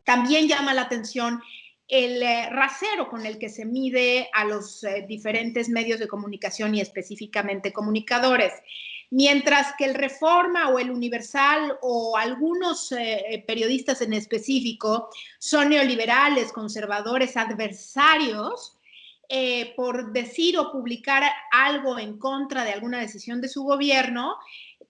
También llama la atención el rasero con el que se mide a los diferentes medios de comunicación y específicamente comunicadores. Mientras que el Reforma o el Universal o algunos periodistas en específico son neoliberales, conservadores, adversarios, por decir o publicar algo en contra de alguna decisión de su gobierno.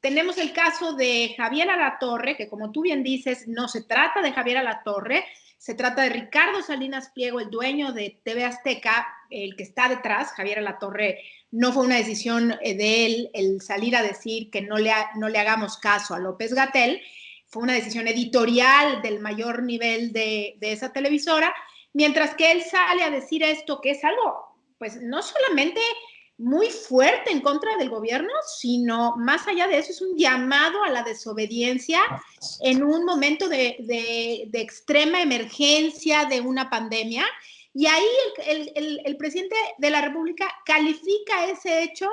Tenemos el caso de Javier Alatorre, que como tú bien dices, no se trata de Javier Alatorre, se trata de Ricardo Salinas Pliego, el dueño de TV Azteca, el que está detrás. Javier Alatorre, no fue una decisión de él el salir a decir que no le hagamos caso a López-Gatell, fue una decisión editorial del mayor nivel de esa televisora, mientras que él sale a decir esto, que es algo, pues no solamente muy fuerte en contra del gobierno, sino más allá de eso es un llamado a la desobediencia en un momento de extrema emergencia de una pandemia. Y ahí el presidente de la República califica ese hecho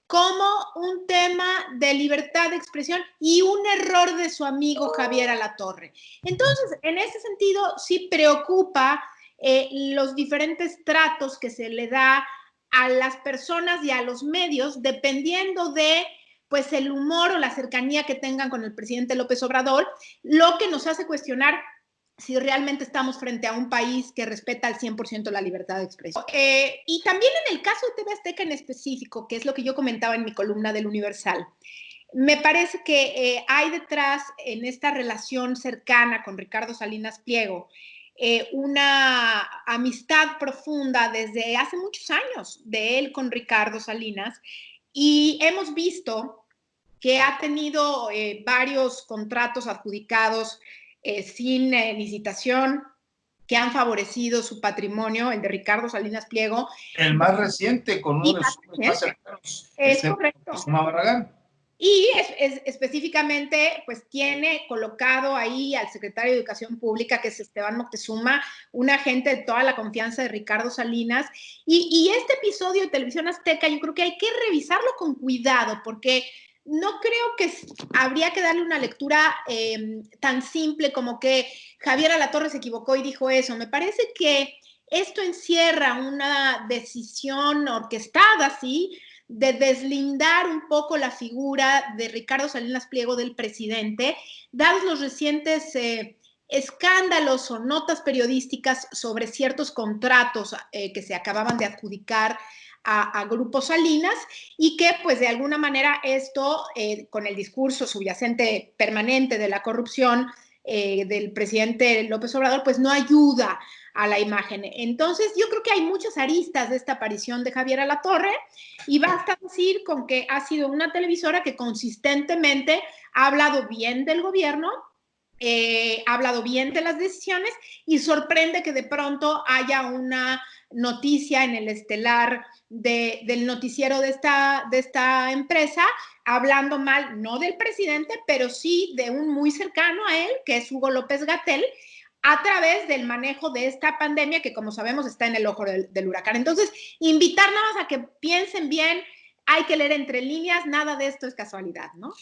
como un tema de libertad de expresión y un error de su amigo Javier Alatorre. Entonces, en ese sentido, sí preocupa los diferentes tratos que se le da a las personas y a los medios, dependiendo de pues el humor o la cercanía que tengan con el presidente López Obrador, lo que nos hace cuestionar si realmente estamos frente a un país que respeta al 100% la libertad de expresión. Y también en el caso de TV Azteca en específico, que es lo que yo comentaba en mi columna del Universal, me parece que hay detrás, en esta relación cercana con Ricardo Salinas Pliego, una amistad profunda desde hace muchos años de él con Ricardo Salinas, y hemos visto que ha tenido varios contratos adjudicados sin licitación que han favorecido su patrimonio, el de Ricardo Salinas Pliego. El más reciente, con uno de sus más cercanos. Es correcto. Jesuma Barragán. Y específicamente, pues tiene colocado ahí al secretario de Educación Pública, que es Esteban Moctezuma, un agente de toda la confianza de Ricardo Salinas. Y este episodio de Televisión Azteca, yo creo que hay que revisarlo con cuidado, porque no creo que habría que darle una lectura tan simple como que Javier Alatorre se equivocó y dijo eso. Me parece que esto encierra una decisión orquestada, ¿sí?, de deslindar un poco la figura de Ricardo Salinas Pliego del presidente, dados los recientes escándalos o notas periodísticas sobre ciertos contratos que se acababan de adjudicar a Grupo Salinas, y que pues de alguna manera esto, con el discurso subyacente permanente de la corrupción del presidente López Obrador, pues no ayuda a la imagen. Entonces yo creo que hay muchas aristas de esta aparición de Javier Alatorre, y basta decir con que ha sido una televisora que consistentemente ha hablado bien del gobierno, ha hablado bien de las decisiones, y sorprende que de pronto haya una noticia en el estelar del noticiero de esta empresa, hablando mal, no del presidente, pero sí de un muy cercano a él, que es Hugo López-Gatell, a través del manejo de esta pandemia que, como sabemos, está en el ojo del huracán. Entonces, invitar nada más a que piensen bien, hay que leer entre líneas, nada de esto es casualidad, ¿no?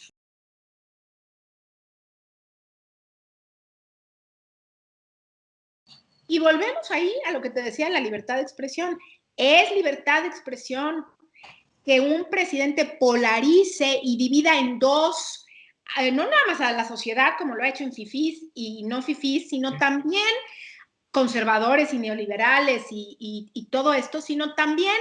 Y volvemos ahí a lo que te decía, la libertad de expresión. Es libertad de expresión que un presidente polarice y divida en dos, no nada más a la sociedad como lo ha hecho en fifís y no fifís, sino también conservadores y neoliberales y todo esto, sino también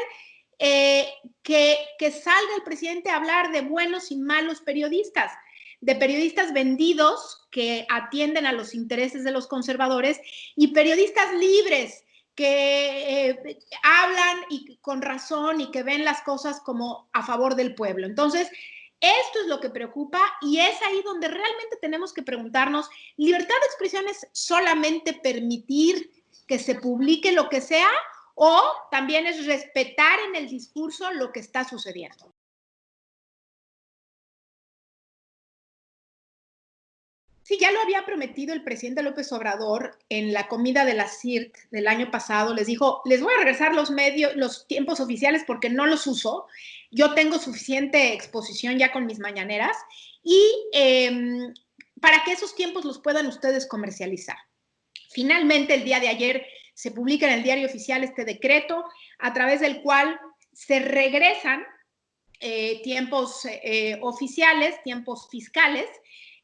que salga el presidente a hablar de buenos y malos periodistas, de periodistas vendidos que atienden a los intereses de los conservadores, y periodistas libres que hablan y con razón y que ven las cosas como a favor del pueblo. Entonces, esto es lo que preocupa, y es ahí donde realmente tenemos que preguntarnos, ¿libertad de expresión es solamente permitir que se publique lo que sea, o también es respetar en el discurso lo que está sucediendo? Sí, ya lo había prometido el presidente López Obrador en la comida de la CIRT del año pasado. Les dijo, les voy a regresar los tiempos oficiales porque no los uso. Yo tengo suficiente exposición ya con mis mañaneras, y para que esos tiempos los puedan ustedes comercializar. Finalmente, el día de ayer se publica en el Diario Oficial este decreto a través del cual se regresan tiempos oficiales, tiempos fiscales,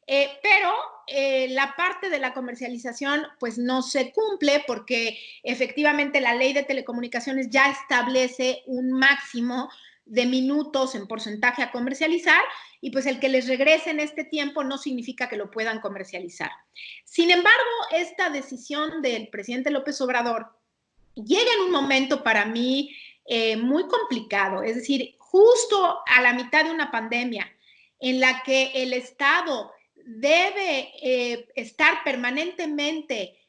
pero la parte de la comercialización pues no se cumple porque efectivamente la ley de telecomunicaciones ya establece un máximo de minutos en porcentaje a comercializar y pues el que les regresen este tiempo no significa que lo puedan comercializar. Sin embargo, esta decisión del presidente López Obrador llega en un momento para mí muy complicado, es decir, justo a la mitad de una pandemia en la que el Estado debe estar permanentemente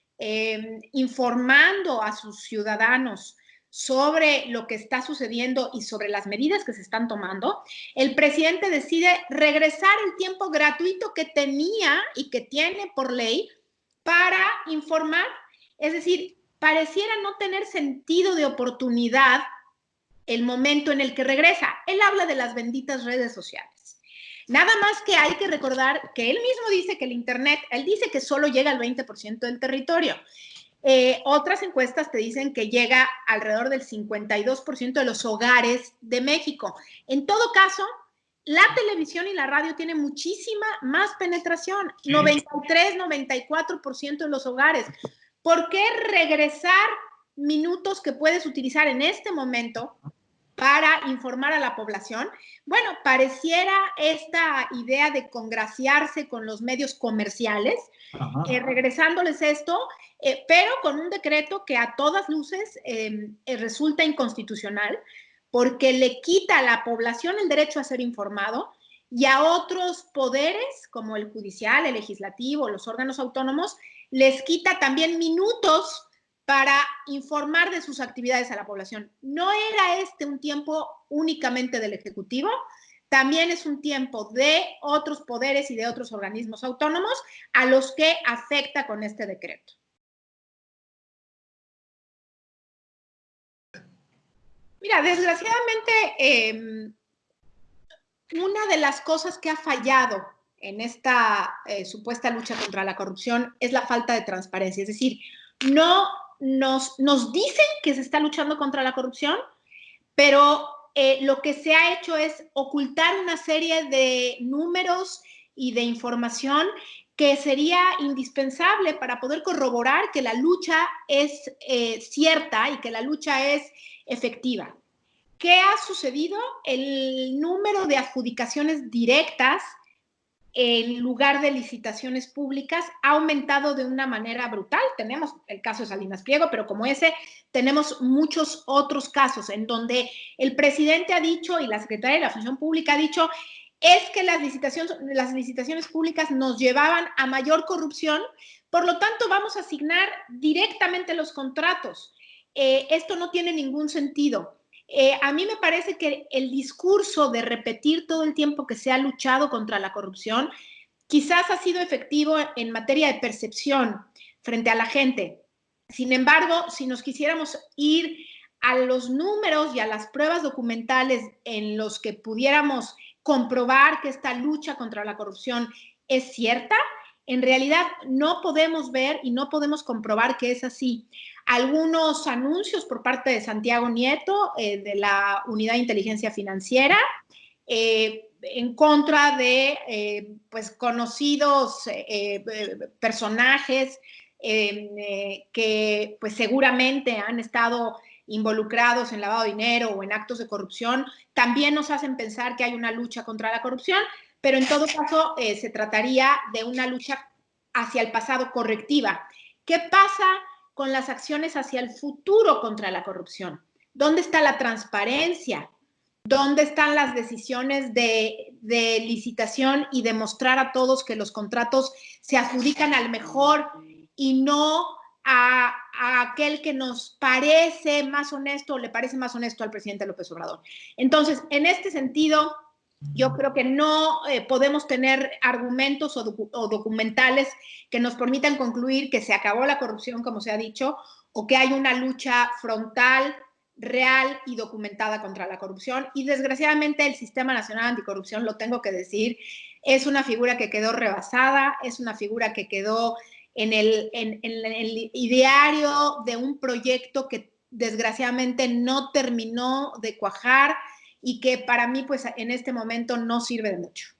informando a sus ciudadanos sobre lo que está sucediendo y sobre las medidas que se están tomando, el presidente decide regresar el tiempo gratuito que tenía y que tiene por ley para informar. Es decir, pareciera no tener sentido de oportunidad el momento en el que regresa. Él habla de las benditas redes sociales. Nada más que hay que recordar que él mismo dice que el Internet, él dice que solo llega al 20% del territorio. Otras encuestas te dicen que llega alrededor del 52% de los hogares de México. En todo caso, la televisión y la radio tienen muchísima más penetración, 93, 94% de los hogares. ¿Por qué regresar minutos que puedes utilizar en este momento para informar a la población? Bueno, pareciera esta idea de congraciarse con los medios comerciales, regresándoles esto, pero con un decreto que a todas luces resulta inconstitucional, porque le quita a la población el derecho a ser informado y a otros poderes, como el judicial, el legislativo, los órganos autónomos, les quita también minutos para informar de sus actividades a la población. No era este un tiempo únicamente del Ejecutivo, también es un tiempo de otros poderes y de otros organismos autónomos a los que afecta con este decreto. Mira, desgraciadamente, una de las cosas que ha fallado en esta supuesta lucha contra la corrupción es la falta de transparencia. Es decir, no nos dicen que se está luchando contra la corrupción, pero lo que se ha hecho es ocultar una serie de números y de información que sería indispensable para poder corroborar que la lucha es cierta y que la lucha es efectiva. ¿Qué ha sucedido? El número de adjudicaciones directas en lugar de licitaciones públicas ha aumentado de una manera brutal. Tenemos el caso de Salinas Pliego, pero como ese tenemos muchos otros casos en donde el presidente ha dicho y la secretaria de la Función Pública ha dicho es que las licitaciones públicas nos llevaban a mayor corrupción, por lo tanto vamos a asignar directamente los contratos. Esto no tiene ningún sentido. A mí me parece que el discurso de repetir todo el tiempo que se ha luchado contra la corrupción quizás ha sido efectivo en materia de percepción frente a la gente. Sin embargo, si nos quisiéramos ir a los números y a las pruebas documentales en los que pudiéramos comprobar que esta lucha contra la corrupción es cierta, en realidad no podemos ver y no podemos comprobar que es así. Algunos anuncios por parte de Santiago Nieto, de la Unidad de Inteligencia Financiera, en contra de pues conocidos personajes que pues seguramente han estado involucrados en lavado de dinero o en actos de corrupción, también nos hacen pensar que hay una lucha contra la corrupción, pero en todo caso se trataría de una lucha hacia el pasado correctiva. ¿Qué pasa con las acciones hacia el futuro contra la corrupción? ¿Dónde está la transparencia? ¿Dónde están las decisiones de licitación y demostrar a todos que los contratos se adjudican al mejor y no a aquel que nos parece más honesto o le parece más honesto al presidente López Obrador? Entonces, en este sentido, yo creo que no podemos tener argumentos o documentales que nos permitan concluir que se acabó la corrupción, como se ha dicho, o que hay una lucha frontal, real y documentada contra la corrupción. Y desgraciadamente el Sistema Nacional Anticorrupción, lo tengo que decir, es una figura que quedó rebasada, es una figura que quedó en el ideario de un proyecto que desgraciadamente no terminó de cuajar y que para mí, pues en este momento no sirve de mucho.